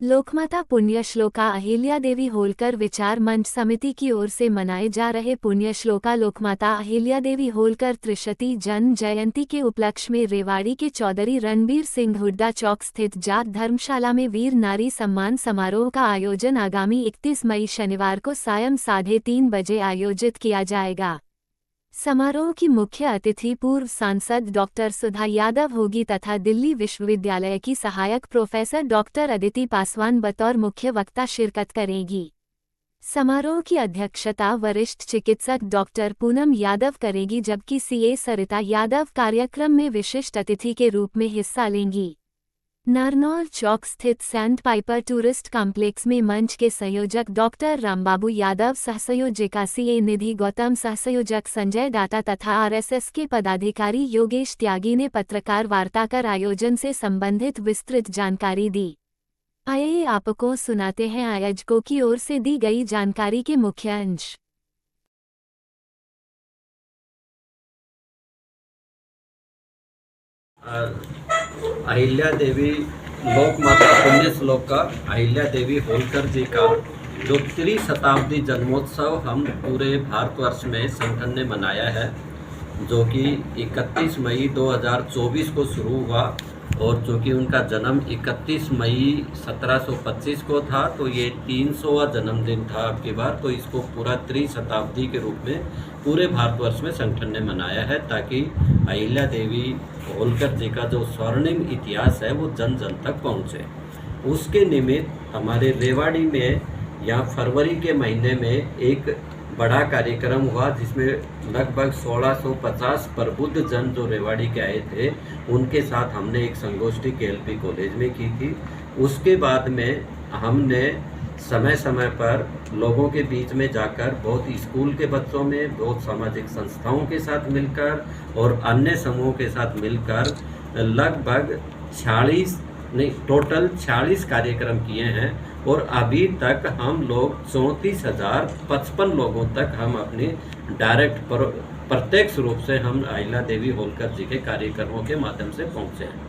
लोकमाता पुण्यश्लोका अहिल्यादेवी होलकर विचार मंच समिति की ओर से मनाए जा रहे पुण्यश्लोका लोकमाता अहिल्यादेवी होलकर त्रिशती जन्म जयंती के उपलक्ष्य में रेवाड़ी के चौधरी रणबीर सिंह हुड्डा चौक स्थित जाट धर्मशाला में वीर नारी सम्मान समारोह का आयोजन आगामी 31 मई शनिवार को सायं 3:30 बजे आयोजित किया जाएगा। समारोह की मुख्य अतिथि पूर्व सांसद डॉक्टर सुधा यादव होगी तथा दिल्ली विश्वविद्यालय की सहायक प्रोफेसर डॉक्टर अदिति पासवान बतौर मुख्य वक्ता शिरकत करेगी। समारोह की अध्यक्षता वरिष्ठ चिकित्सक डॉक्टर पूनम यादव करेगी, जबकि सीए सरिता यादव कार्यक्रम में विशिष्ट अतिथि के रूप में हिस्सा लेंगी। नारनौल चौक स्थित सैंड पाइपर टूरिस्ट कॉम्प्लेक्स में मंच के संयोजक डॉक्टर रामबाबू यादव, सहसंयोजिका सीए निधि गौतम, सहसंयोजक संजय डाटा तथा आरएसएस के पदाधिकारी योगेश त्यागी ने पत्रकार वार्ता कर आयोजन से संबंधित विस्तृत जानकारी दी। आइए आपको सुनाते हैं आयोजकों की ओर से दी गई जानकारी के मुख्य अंश। अहिल्या देवी लोकमाता पुण्यश्लोका अहिल्या देवी होलकर जी का जो त्रिशताब्दी जन्मोत्सव हम पूरे भारतवर्ष में संगठन ने मनाया है, जो कि 31 मई 2024 को शुरू हुआ और जो कि उनका जन्म 31 मई 1725 को था, तो ये 300वां जन्मदिन था अब की बार। तो इसको पूरा त्रिशताब्दी के रूप में पूरे भारतवर्ष में संगठन ने मनाया है, ताकि अहिल्या देवी होलकर जी का जो स्वर्णिम इतिहास है वो जन जन तक पहुँचे। उसके निमित्त हमारे रेवाड़ी में यहाँ फरवरी के महीने में एक बड़ा कार्यक्रम हुआ, जिसमें लगभग 1650 प्रबुद्ध जन जो रेवाड़ी के आए थे, उनके साथ हमने एक संगोष्ठी केएलपी कॉलेज में की थी। उसके बाद में हमने समय समय पर लोगों के बीच में जाकर बहुत स्कूल के बच्चों में, बहुत सामाजिक संस्थाओं के साथ मिलकर और अन्य समूहों के साथ मिलकर लगभग 46 कार्यक्रम किए हैं और अभी तक हम लोग 34,055 लोगों तक हम अपने डायरेक्ट प्रत्यक्ष रूप से हम अहिल्या देवी होलकर जी के कार्यक्रमों के माध्यम से पहुंचे हैं।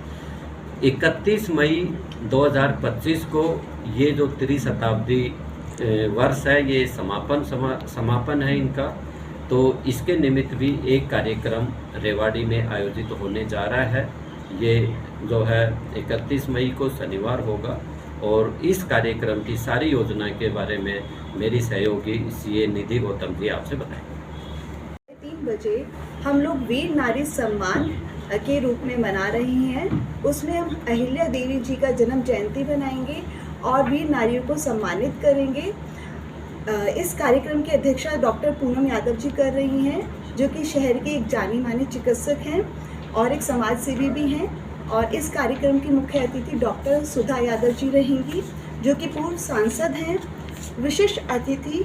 31 मई 2025 को ये जो त्रिशताब्दी वर्ष है, ये समापन है इनका, तो इसके निमित्त भी एक कार्यक्रम रेवाड़ी में आयोजित होने जा रहा है। ये जो है 31 मई को शनिवार होगा और इस कार्यक्रम की सारी योजना के बारे में मेरी सहयोगी सीए निधि गौतम जी आपसे बताएंगे। 3 बजे हम लोग वीर नारी सम्मान के रूप में मना रहे हैं। उसमें हम अहिल्या देवी जी का जन्म जयंती बनाएंगे और वीर नारियों को सम्मानित करेंगे। इस कार्यक्रम की अध्यक्षता डॉक्टर पूनम यादव जी कर रही हैं, जो कि शहर के एक जानी मानी चिकित्सक हैं और एक समाज सेवी भी हैं। और इस कार्यक्रम की मुख्य अतिथि डॉक्टर सुधा यादव जी रहेंगी, जो कि पूर्व सांसद हैं। विशिष्ट अतिथि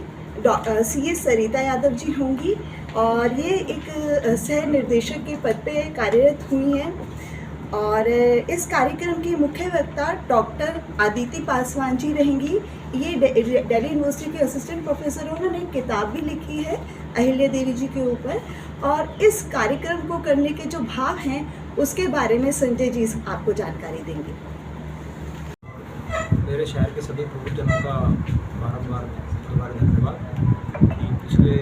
सीए सरिता यादव जी होंगी और ये एक सह निर्देशक के पद पे कार्यरत हुई हैं। और इस कार्यक्रम की मुख्य वक्ता डॉक्टर अदिति पासवान जी रहेंगी। ये दिल्ली यूनिवर्सिटी के असिस्टेंट प्रोफेसर, उन्होंने एक किताब भी लिखी है अहिल्या देवी जी के ऊपर। और इस कार्यक्रम को करने के जो भाव हैं उसके बारे में संजय जी आपको जानकारी देंगे। मेरे शहर के सभी प्रबुद्धजनों का बारंबार धन्यवाद कि पिछले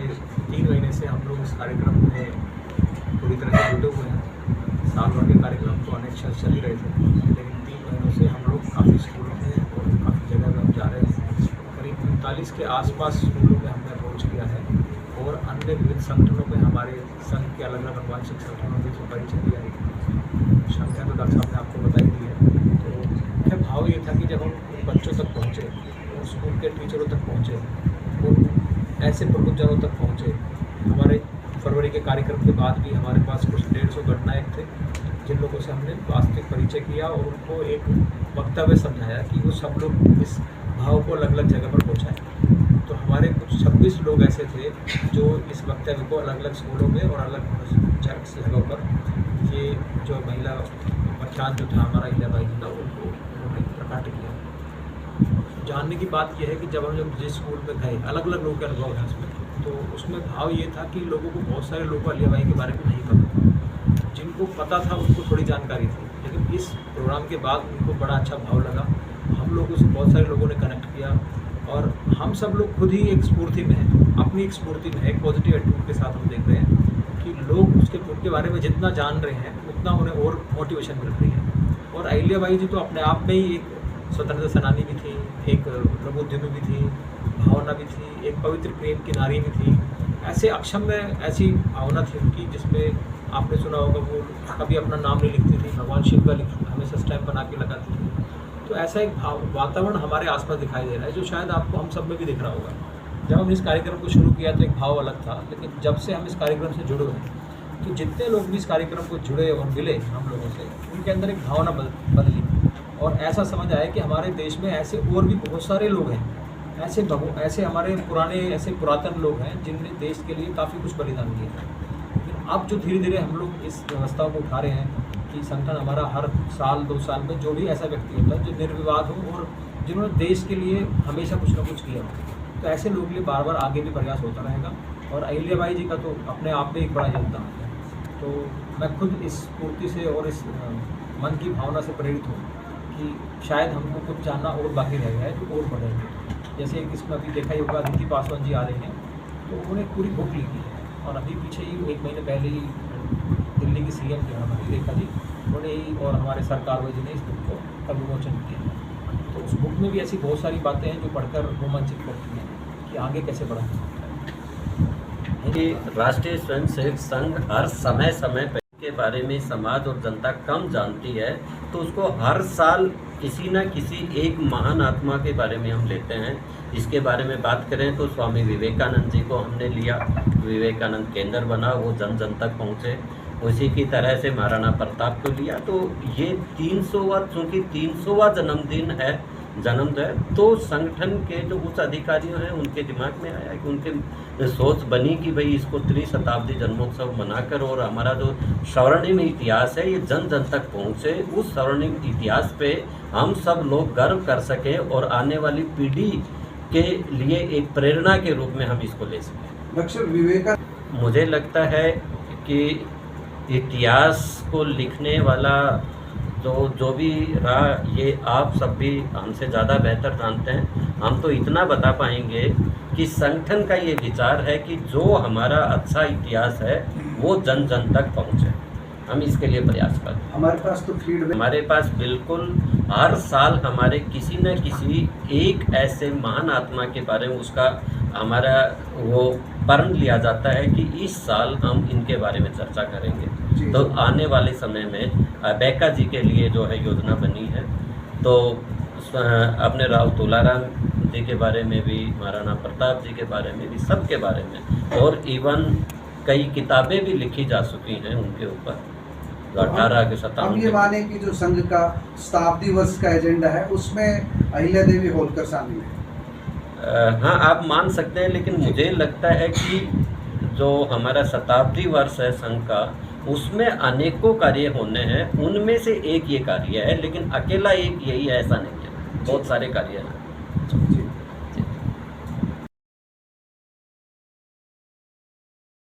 3 महीने से हम लोग इस कार्यक्रम में पूरी तरह से जुटे हुए हैं। साल भर के कार्यक्रम तो अनेक शहर चल ही रहे थे, लेकिन 3 महीनों से हम लोग काफ़ी स्कूलों में और काफ़ी जगह पर जा रहे हैं। करीब 39 के आसपास स्कूलों में हमने अप्रोच किया है और अन्य विविध संगठनों में हमारे संघ के अलग अलग अनुवांशिक संगठनों में जो परिचय दिया है। संख्या तो डॉक्टर साहब ने आपको बताई दी है। तो मुख्य भाव ये था कि जब हम बच्चों तक पहुँचे और स्कूल के टीचरों तक पहुँचे और ऐसे प्रबुद्धजनों तक पहुँचे। हमारे फरवरी के कार्यक्रम के बाद भी हमारे पास कुछ 150 गणनायक थे, जिन लोगों से हमने वास्तविक परिचय किया और उनको एक वक्तव्य समझाया कि वो सब लोग इस भाव को अलग अलग जगह पर पहुँचाएँ। तो हमारे कुछ 26 लोग ऐसे थे जो इस वक्तव्य को अलग अलग स्कूलों में और अलग जगहों पर ये जो महिला व्याख्यान जो था हमारा अहिल्याबाई जी का, उनको उन्होंने प्रकट किया। जानने की बात यह है कि जब हम जिस स्कूल में गए, अलग अलग लोगों के अनुभव हैं उसमें, तो उसमें भाव ये था कि लोगों को, बहुत सारे लोगों को अहिल्याबाई के बारे में नहीं पता। जिनको पता था उनको थोड़ी जानकारी थी, लेकिन इस प्रोग्राम के बाद उनको बड़ा अच्छा भाव लगा। हम लोगों से बहुत सारे लोगों ने कनेक्ट किया और हम सब लोग खुद ही एक स्फूर्ति में हैं, अपनी एक स्फूर्ति में एक पॉजिटिव एटीट्यूड के साथ हम देख रहे हैं कि लोग उनके बारे में जितना जान रहे हैं उतना उन्हें और मोटिवेशन मिल रही है। और अहिल्याबाई जी तो अपने आप में ही एक स्वतंत्रता सेनानी भी थी, एक लघु उद्यमी भी थी, भावना भी थी, एक पवित्र प्रेम की नारी भी थी। ऐसे अक्षम्य ऐसी भावना थी उनकी जिसमें आपने सुना होगा वो कभी अपना नाम नहीं लिखती थी, भगवान शिव का हमेशा स्टैम्प बना के लगाती थी। तो ऐसा एक वातावरण हमारे आसपास दिखाई दे रहा है जो शायद आपको हम सब में भी दिख रहा होगा। जब हम इस कार्यक्रम को शुरू किया तो एक भाव अलग था, लेकिन जब से हम इस कार्यक्रम से जुड़े हैं तो जितने लोग भी इस कार्यक्रम को जुड़े और मिले हम लोगों से, उनके अंदर एक भावना बदली और ऐसा समझ आया कि हमारे देश में ऐसे और भी बहुत सारे लोग हैं, ऐसे हमारे ऐसे पुरातन लोग हैं जिनने देश के लिए काफ़ी कुछ बलिदान दिया है। लेकिन अब जो धीरे धीरे हम लोग इस व्यवस्था को उठा रहे हैं कि संगठन हमारा हर साल 2 साल में जो भी ऐसा व्यक्ति होता है जो निर्विवाद हो और जिन्होंने देश के लिए हमेशा कुछ ना कुछ किया हो, तो ऐसे लोगों के लिए बार बार आगे भी प्रयास होता रहेगा। और अहिल्याबाई जी का तो अपने आप में एक बड़ा योगदान है। तो मैं खुद इस स्फूर्ति से और इस मन की भावना से प्रेरित हूँ कि शायद हमको कुछ जानना और बाकी रह गया है तो और बढ़ेंगे। जैसे इसमें अभी देखा ही होगा अदिति पासवान जी आ रहे हैं, तो उन्होंने पूरी बुक लिखी है और अभी पीछे ही 1 महीने पहले ही दिल्ली की सीएम जो है हमारी रेखा जी, उन्होंने ही और हमारे सरकार जी ने इस बुक को का विमोचन किया। तो उस बुक में भी ऐसी बहुत सारी बातें हैं जो पढ़कर रोमांचित करती हैं कि आगे कैसे बढ़ा सकते हैं। कि राष्ट्रीय स्वयंसेवक संघ हर समय पर के बारे में समाज और जनता कम जानती है, तो उसको हर साल किसी न किसी एक महान आत्मा के बारे में हम लेते हैं। इसके बारे में बात करें तो स्वामी विवेकानंद जी को हमने लिया, विवेकानंद केंद्र बना, वो जन जन तक पहुँचे। उसी की तरह से महाराणा प्रताप को लिया, तो ये 300वां, चूँकि 300वां जन्मदिन है, जन्म है, तो संगठन के जो उच्च अधिकारियों हैं उनके दिमाग में आया कि उनके सोच बनी कि भाई इसको त्रिशताब्दी जन्मोत्सव मनाकर और हमारा जो स्वर्णिम इतिहास है ये जन जन तक पहुँचे, उस स्वर्णिम इतिहास पे हम सब लोग गर्व कर सकें और आने वाली पीढ़ी के लिए एक प्रेरणा के रूप में हम इसको ले सकें। डॉक्टर विवेकानंद, मुझे लगता है कि इतिहास को लिखने वाला जो भी रहा, ये आप सब भी हमसे ज़्यादा बेहतर जानते हैं। हम तो इतना बता पाएंगे कि संगठन का ये विचार है कि जो हमारा अच्छा इतिहास है वो जन जन तक पहुँचे। हम इसके लिए प्रयास करते हैं। हमारे पास तो फीडबैक, हमारे पास बिल्कुल हर साल हमारे किसी न किसी एक ऐसे महान आत्मा के बारे में उसका हमारा वो प्रण लिया जाता है कि इस साल हम इनके बारे में चर्चा करेंगे। तो आने वाले समय में बैका जी के लिए जो है योजना बनी है, तो अपने राव तुलाराम जी के बारे में भी, महाराणा प्रताप जी के बारे में भी, सब के बारे में, और इवन कई किताबें भी लिखी जा चुकी हैं उनके ऊपर। 18 के 57 हम ये माने कि जो संघ का शताब्दी वर्ष का एजेंडा है उसमें अहिल्या देवी होलकर शामिल है। हाँ, आप मान सकते हैं, लेकिन मुझे लगता है कि जो हमारा शताब्दी वर्ष है संघ का, उसमें अनेकों कार्य होने हैं, उनमें से एक ये कार्य है, लेकिन अकेला एक यही है ऐसा नहीं है, बहुत सारे कार्य हैं।